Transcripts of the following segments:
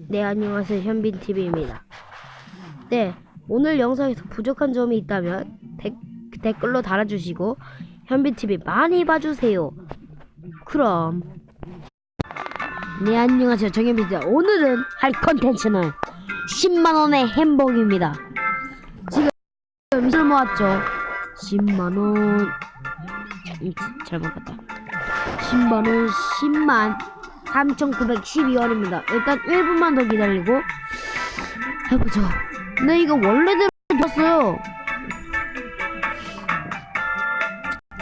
네, 안녕하세요. 현빈TV입니다. 네, 오늘 영상에서 부족한 점이 있다면 댓글로 달아주시고 현빈TV 많이 봐주세요. 그럼 네, 안녕하세요. 정현빈입니다. 오늘은 할 컨텐츠는 10만원의 햄버거입니다. 지금 술 모았죠? 10만원 잘못 봤다. 10만원 10만 3,912원입니다. 일단 1분만 더 기다리고 해보죠. 근데 이거 원래대로 줬어요.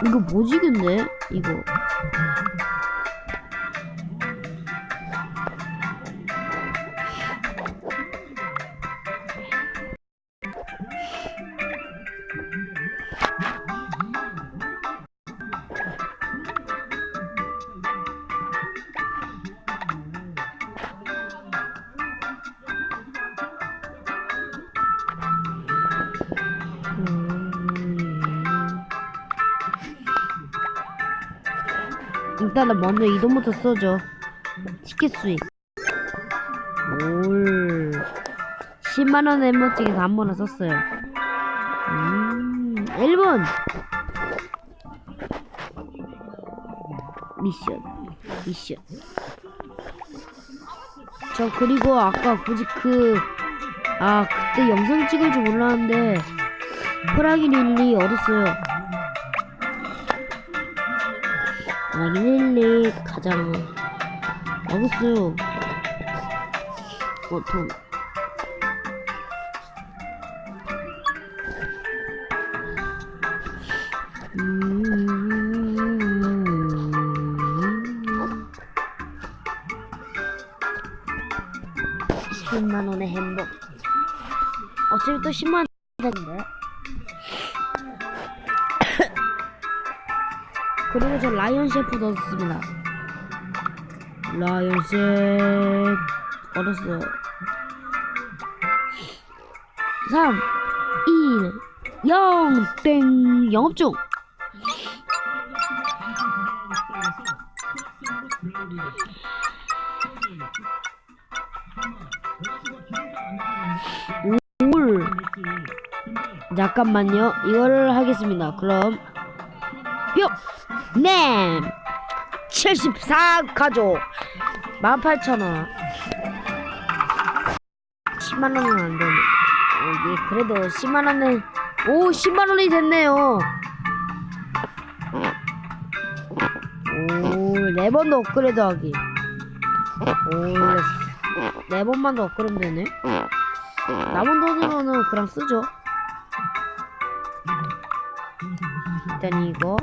이거 뭐지 근데? 이거 일단은 먼저 이동부터 써줘. 티켓 수익. 올 10만원 햄버거에서 한 번은 썼어요. 1분 미션. 저 그리고 아까 굳이 그때 영상 찍을 줄 몰랐는데 프라기 릴리 얻었어요. 프라기 릴리 가장 얻었어요. 돈. $10만원의 햄버거. 어차피 또 10만원 되는데. 그리고 저 라이언 셰프도 얻었습니다. 라이언 셰프 얻었어요. 3, 2, 0, 땡. 영업 중. 올. 잠깐만요. 이거를 하겠습니다. 그럼 뿅! 네! 74 가족 18,000원. 10만원은 안되네. 이게 그래도 10만원은 10만원이 됐네요. 오, 4번도 업그레이드 하기. 오, 4번만 더 업그레이드 되네. 남은 돈으로는 그냥 쓰죠. 일단 이거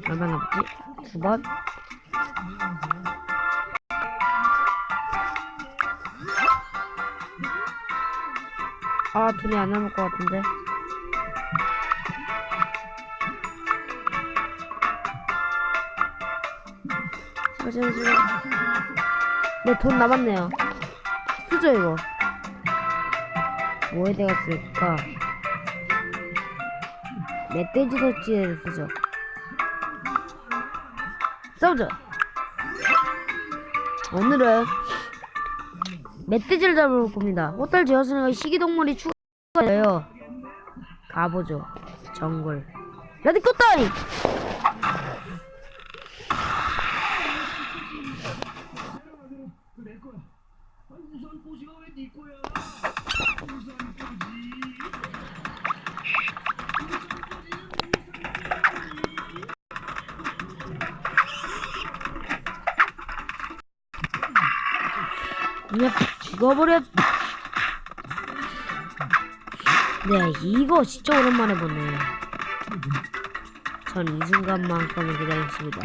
얼마 남았지? 2번. 돈이 안 남을 것 같은데. 네, 돈 남았네요. 쓰죠 이거. 뭐에 대가 쓸까? 멧돼지 설치에 쓰죠. 싸우죠. 오늘은 멧돼지를 잡을 겁니다. 호텔 지었으니까 시기동물이 추가돼요. 가보죠. 정글. 레디코 따이. 그냥 죽어버렸. 네, 이거 진짜 오랜만에 보네. 전 이 순간만큼을 기다렸습니다.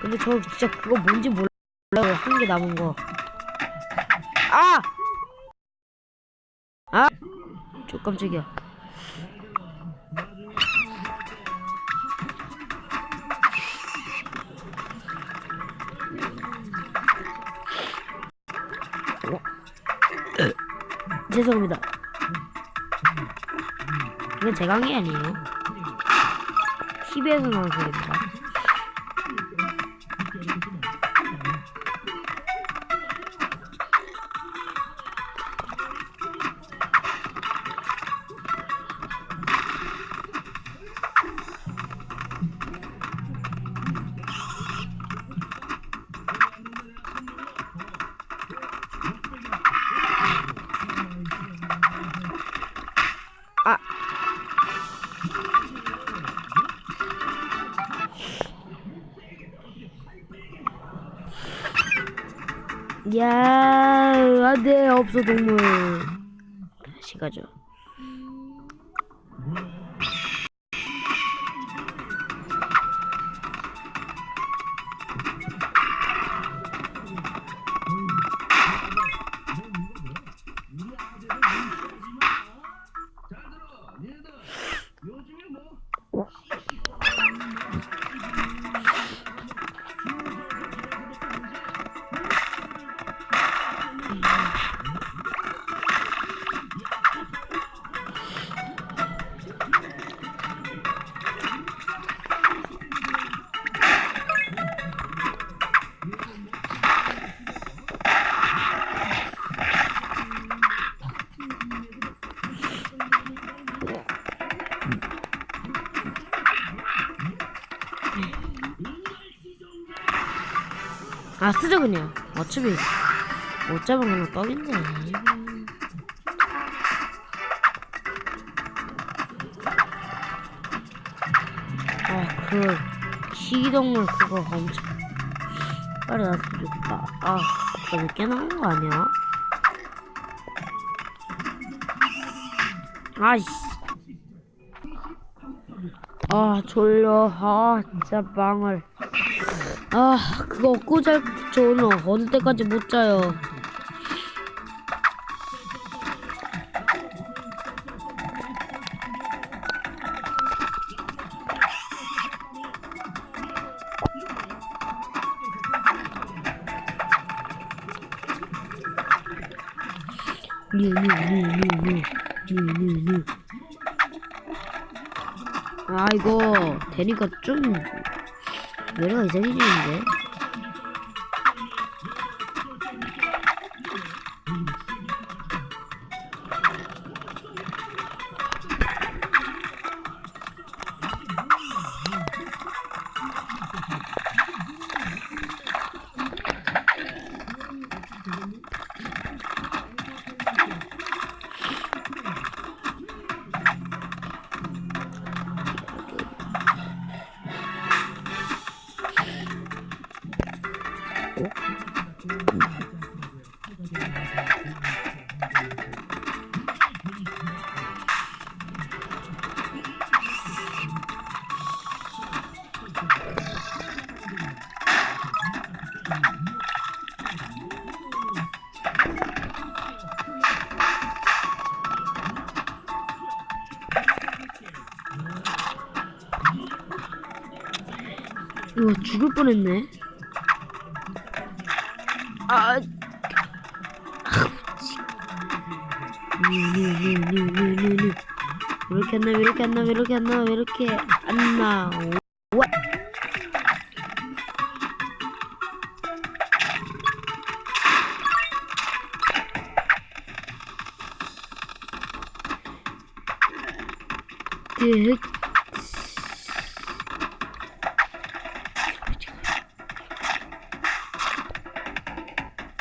근데 저 진짜 그거 뭔지 몰라요. 한 개 남은 거. 저 깜짝이야. 죄송합니다. 이건 제 강의 아니에요. TV에서 나온 소리입니다. 아, 야, 안돼, 없어 동물. 다시 가죠. 아, 쓰죠 그냥. 어차피 못 잡으면 그냥 떡인데. 아, 그 희귀동물 그거 엄청 빨리 나왔으면 좋겠다. 아, 그거 늦게 나온 거 아니야? 아이씨. 아, 졸려. 아, 진짜 망을. 아, 그거 얻고 저 오늘 어느 때까지 못 자요. 아, 이거 되니까 좀 노래가 이상해지는데. 이거 죽을 뻔했네. 아, 왜 이렇게 안 나? 왜 이렇게 안 나? 왜 이렇게 안 나? 왜 이렇게 안 나? 왜?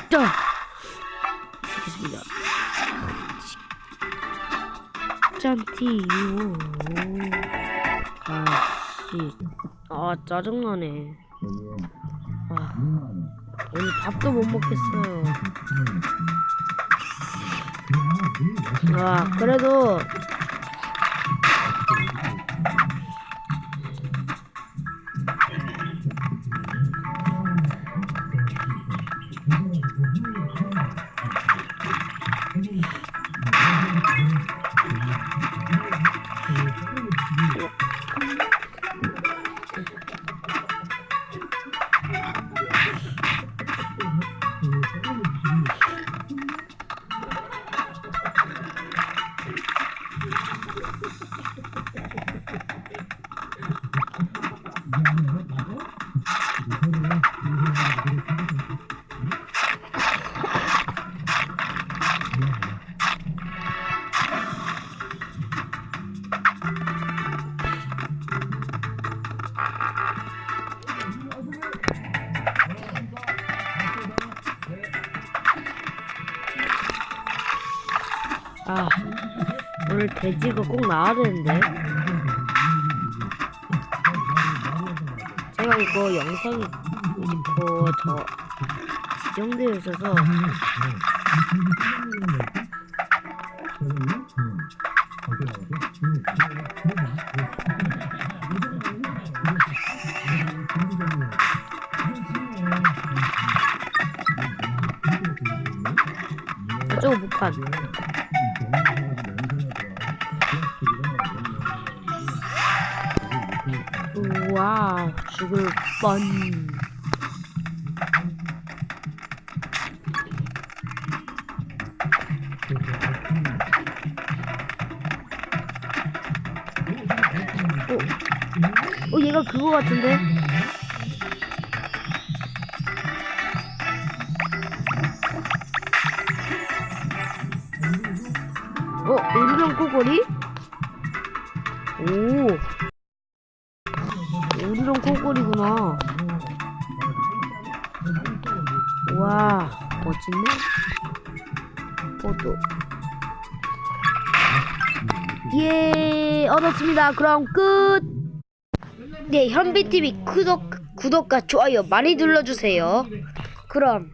자, 시작했습니다. 짠티요. 아씨, 아 짜증나네. 아, 오늘 밥도 못 먹겠어요. 아, 그래도 아, 오늘 돼지가 꼭 나와야 되는데. 제가 이거 영상이 이거 저 지정되어 있어서 저거 북한. 우와, 죽을 뻔. 얘가 그거 같은데? 우리랑 코골이? 오, 우리랑 코골이구나. 와, 멋진데? 또. 예, 얻었습니다. 그럼 끝. 네, 현비TV 구독과 좋아요 많이 눌러주세요. 그럼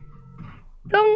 뿅.